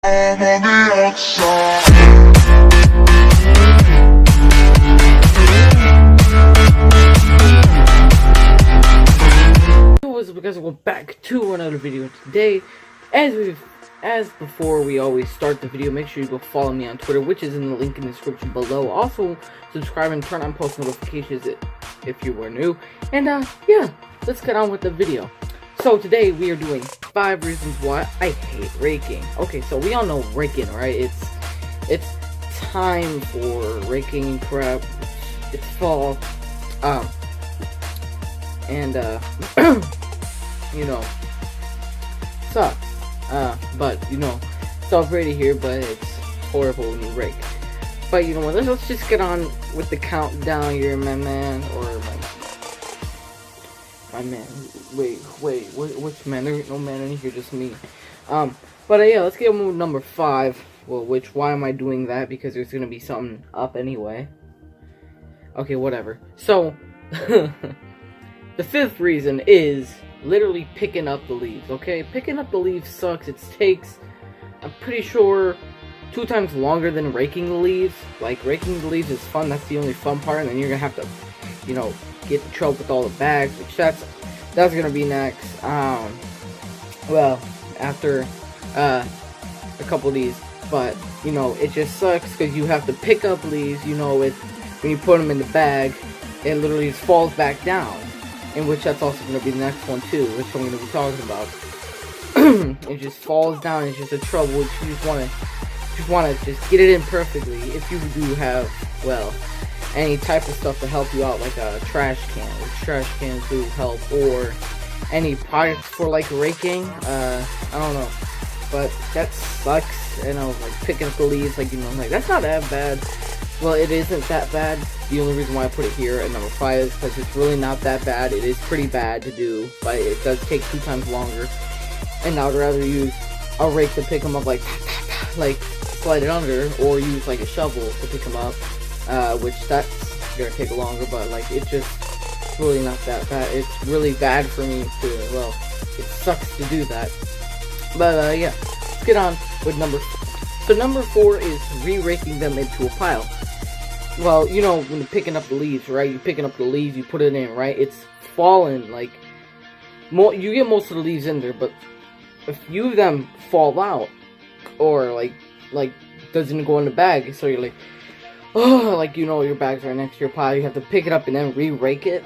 I'm on the outside. What's up, guys? Welcome back to another video. Today, as before, we always start the video. Make sure you go follow me on Twitter, which is in the link in the description below. Also, subscribe and turn on post notifications if you were new. And yeah, let's get on with the video. So today we are doing 5 reasons why I hate raking. Okay, so we all know raking, right? It's time for raking and crap. It's fall. And you know, sucks. But you know, it's all pretty here, but it's horrible when you rake. But you know what? Let's just get on with the countdown here, my man, or my man. Wait, which man? There ain't no man in here, just me. But yeah, let's get on with number 5. Well, why am I doing that? Because there's gonna be something up anyway. Okay, whatever. So, the 5th reason is literally picking up the leaves, okay? Picking up the leaves sucks. It takes, I'm pretty sure, 2 times longer than raking the leaves. Like, raking the leaves is fun. That's the only fun part. And then you're gonna have to, you know, get the trouble with all the bags, which that's gonna be next. Well, after a couple of these. But, you know, it just sucks because you have to pick up leaves, you know, when you put them in the bag, it literally just falls back down. In which that's also going to be the next one too, which I'm going to be talking about. It just falls down. It's just a trouble. You just want to just get it in perfectly. If you do have, well, any type of stuff to help you out, like a trash can, which trash cans do help, or any products for like raking. I don't know, but that sucks. You know, like picking up the leaves, like, you know, like that's not that bad. Well, it isn't that bad. The only reason why I put it here at number 5 is because it's really not that bad. It is pretty bad to do, but it does take 2 times longer. And I would rather use a rake to pick them up, like slide it under, or use like a shovel to pick them up, which that's gonna take longer. But like, it's really not that bad. It's really bad for me to, well, it sucks to do that. But yeah, let's get on with number 4. So number 4 is re-raking them into a pile. Well, you know, when you're picking up the leaves, right? You're picking up the leaves, you put it in, right? It's falling, like, you get most of the leaves in there, but a few of them fall out, or, like, doesn't go in the bag, so you're like, oh, like, you know, your bag's right next to your pile, you have to pick it up and then re-rake it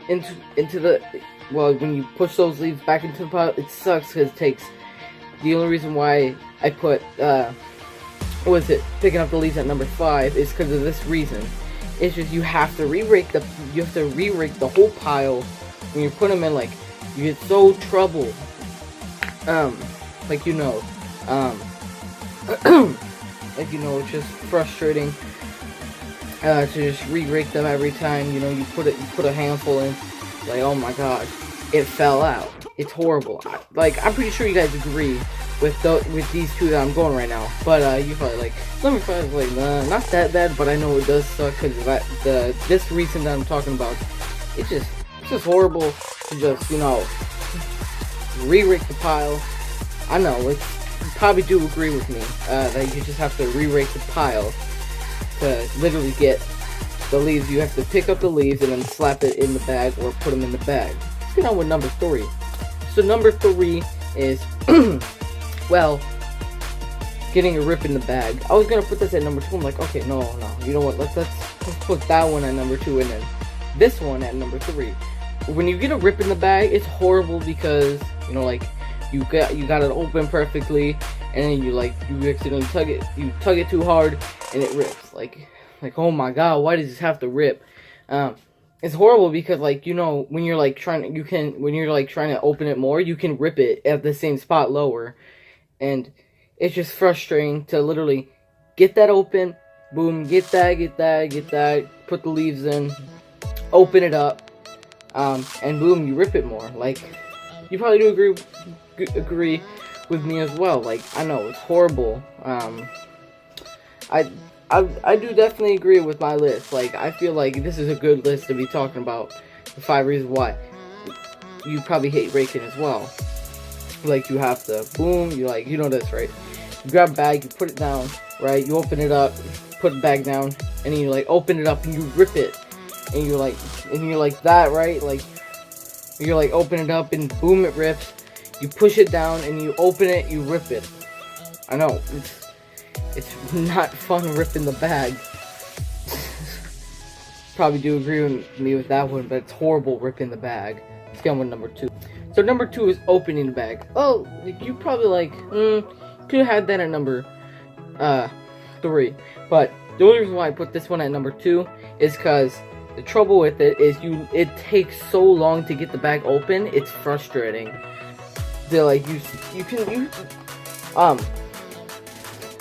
into the, well, when you push those leaves back into the pile, it sucks, because it takes, the only reason why I put, picking up the leaves at number 5 is because of this reason. It's just you have to re-rake the whole pile when you put them in. Like, you get so troubled, like, you know, like, you know, it's just frustrating to just re-rake them every time. You know, you put a handful in, like, oh my gosh, it fell out. It's horrible. Like, I'm pretty sure you guys agree with these 2 that I'm going right now, but you probably like number 5 is like, nah, not that bad, but I know it does suck because this reason that I'm talking about, it's just horrible to just, you know, re-rake the pile. I know, you probably do agree with me that you just have to re-rake the pile to literally get the leaves. You have to pick up the leaves and then slap it in the bag or put them in the bag. Let's get on with number 3. So number 3 is well, getting a rip in the bag. I was gonna put this at number 2. I'm like, okay, no, you know what? Let's put that one at number 2, and then this one at number 3. When you get a rip in the bag, it's horrible because, you know, like, you got it open perfectly, and then you accidentally tug it too hard, and it rips. Like, oh my god, why does this have to rip? It's horrible because, like, you know, when you're like trying to open it more, you can rip it at the same spot lower. And it's just frustrating to literally get that open, boom, get that, put the leaves in, open it up, and boom, you rip it more. Like, you probably do agree with me as well. Like, I know, it's horrible. I do definitely agree with my list. Like, I feel like this is a good list to be talking about the 5 reasons why you probably hate raking as well. Like, you have to, boom, you know this, right? You grab a bag, you put it down, right? You open it up, put the bag down, and then you like open it up and you rip it, and you're like that, right? Like you're like open it up and boom, it rips. You push it down and you open it, you rip it. I know it's not fun ripping the bag. Probably do agree with me with that one, but it's horrible ripping the bag. Let's get on with number 2. So number 2 is opening the bag. Oh, like, you probably like, could have had that at number 3. But the only reason why I put this one at number 2 is because the trouble with it is it takes so long to get the bag open. It's frustrating. They're like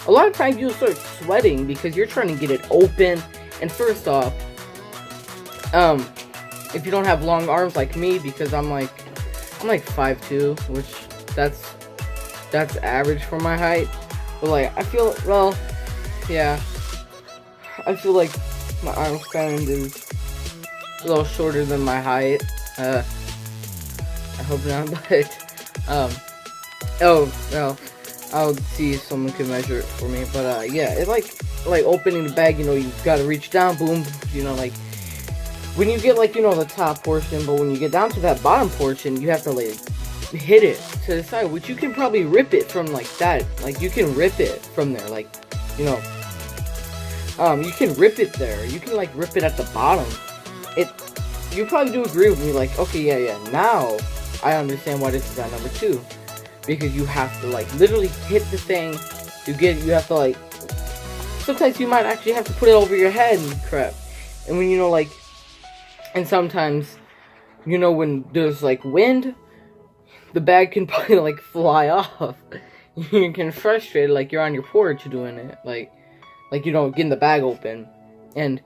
a lot of times you'll start sweating because you're trying to get it open. And first off, if you don't have long arms like me, because I'm like 5'2", which that's average for my height. But like I feel like my arm span is a little shorter than my height. I hope not, but oh well, I'll see if someone can measure it for me. But yeah, it's like opening the bag. You know, you gotta reach down, boom. You know, like when you get like, you know, the top portion, but when you get down to that bottom portion, you have to like hit it to the side, which you can probably rip it from like that. Like you can rip it from there, like, you know, you can rip it there. You can like rip it at the bottom. You probably do agree with me, like, okay, yeah, now I understand why this is at number 2, because you have to like literally hit the thing to get it. You have to like, sometimes you might actually have to put it over your head and crap. And when, you know, like, and sometimes, you know, when there's like wind, the bag can probably like fly off. You can frustrate, like you're on your porch doing it, like you know, getting the bag open. And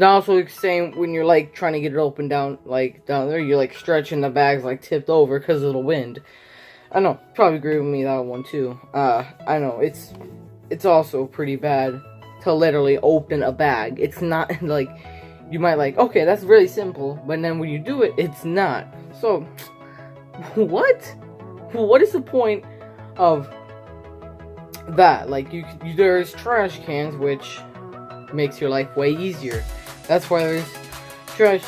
also same when you're like trying to get it open down there, you're like stretching the bag's like tipped over because of the wind. I know, probably agree with me that one too. I know it's also pretty bad to literally open a bag. It's not like, you might like, okay, that's really simple, but then when you do it, it's not. So what is the point of that? Like there's trash cans, which makes your life way easier. That's why there's trash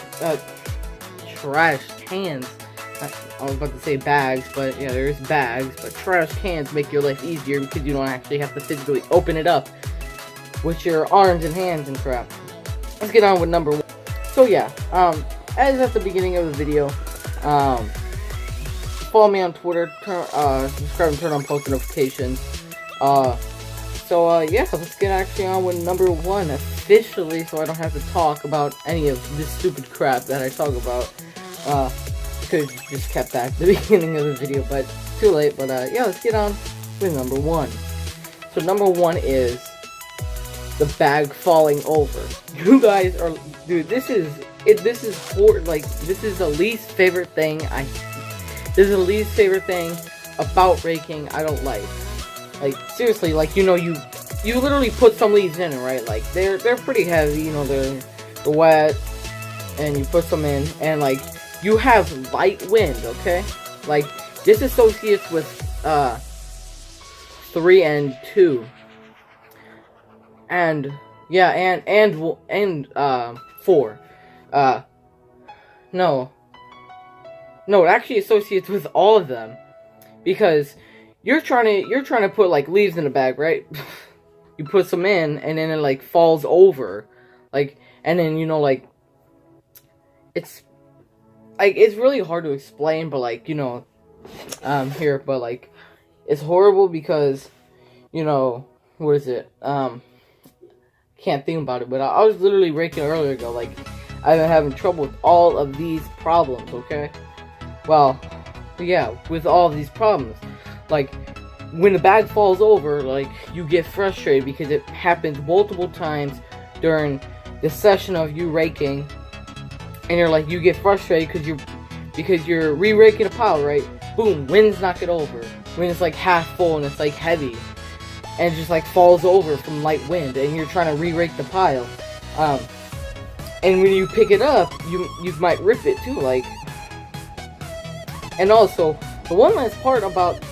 cans. I was about to say bags, but yeah, there's bags, but trash cans make your life easier because you don't actually have to physically open it up with your arms and hands and crap. Let's get on with number 1. So yeah, as at the beginning of the video, follow me on Twitter, subscribe and turn on post notifications. Yeah, let's get actually on with number 1 officially, so I don't have to talk about any of this stupid crap that I talk about. Could have just kept that at the beginning of the video, but too late. But yeah, let's get on with number 1. So number 1 is the bag falling over. You guys are, dude, this is the least favorite thing this is the least favorite thing about raking I don't like. Like, seriously, like, you know, you literally put some leaves in it, right? Like, they're pretty heavy, you know, they're wet, and you put some in, and like, you have light wind, okay? Like, this associates with 3 and 2. And yeah, and 4. No, it actually associates with all of them, because you're trying to put like leaves in a bag, right? You put some in, and then it like falls over, like, and then, you know, like, it's really hard to explain, but like, you know, here, but like, it's horrible because, you know, what is it? Can't think about it, but I was literally raking earlier ago, like, I've been having trouble with all of these problems, okay? Well, yeah, with all of these problems, like, when the bag falls over, like, you get frustrated because it happens multiple times during the session of you raking, and you're like, you get frustrated because you're re-raking a pile, right? Boom, winds knock it over, when it's like half full and it's like heavy, and it just like falls over from light wind, and you're trying to re-rake the pile, and when you pick it up, you might rip it too, like. And also, the one last part about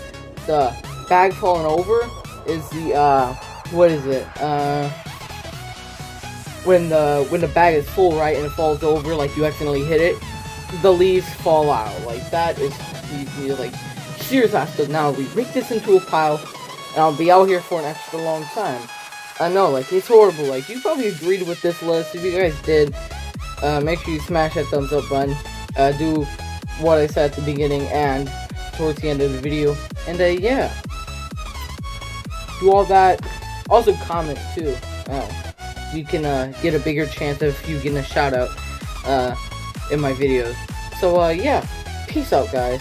the bag falling over, is the what is it? When the bag is full, right, and it falls over, like you accidentally hit it, the leaves fall out. Like that is you like serious have to now we make this into a pile, and I'll be out here for an extra long time. I know, like it's horrible. Like you probably agreed with this list. If you guys did, make sure you smash that thumbs up button. Do what I said at the beginning and towards the end of the video, and yeah, do all that. Also comment too. You can get a bigger chance of you getting a shout out in my videos. So yeah, peace out, guys.